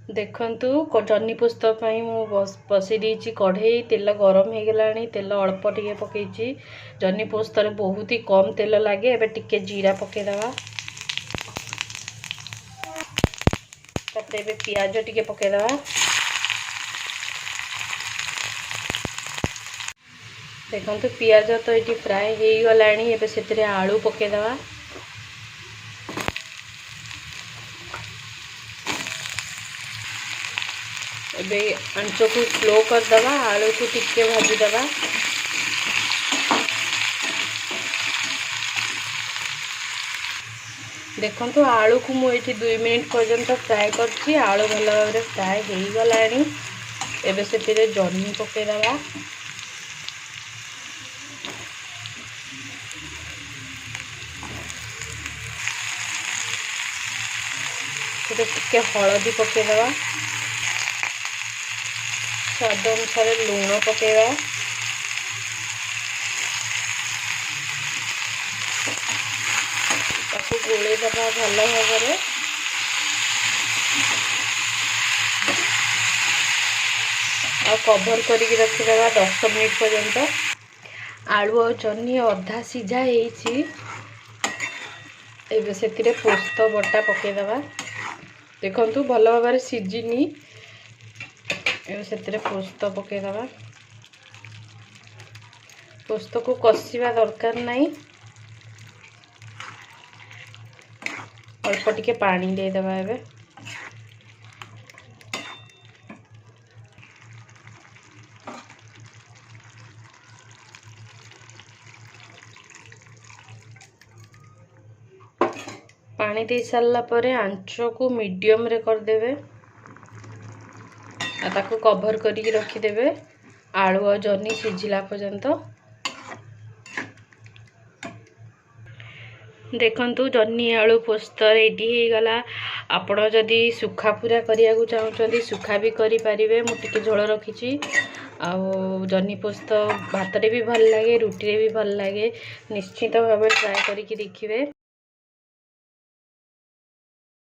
देखंतु जन्नी पोस्त पई मु बसी देछि कढ़ई तेल गरम हो गलानी तेल अल्प टिके पकेछि जन्नी पोस्त रे बहुत ही कम तेल लागे एबे टिके जीरा पके दवा तापर एबे प्याज टिके पके दवा देखंतु प्याज तो ये फ्राए हो गलानी एबे सेतरे आलू पके दवा एबे आंच को स्लो कर दवा आलू को टिके भाजी दवा देखंतु आलू को मु एठी 2 मिनिट पर्यंत फ्राए करछि आलू भल भाबरे फ्राए हो गलानी एबे सेतिरे जन्नी पके दवा टिके हलदी पके दवा स्वाद अनुसार लुण पकेवा ताकू गोले दबा भल भाव कवर करके रखिदेवा 10 मिनिट पर्यंत आलू और जन्नी अधा सीझा होइछि एबे सेतिरे पोस्त बटा पकेदेवा देखंतु भल भाव सीझिनी एबे सेतिरे पोस्त पकेदेवा पोस्त को कषिबा दरकार नहीं अल्प टिके पानी दे देबा एबे पानी दे सारला परे आंच को मीडियम रे कर देबे आ ताको कवर करके रखिदेवे आलू और जन्नी सिझिला पर्यंत देखंतु जन्नी आलू पोस्त रेडी हो गला आपण जदि सुखा पूरा करिया को चाहउछंती सुखा भी करि परिबे मु टिके झोल रखिछि आ जन्नी पोस्त भात रे भी भल लागे रुटी रे भी भल लागे निश्चित भाव ट्राए करके देखिबे।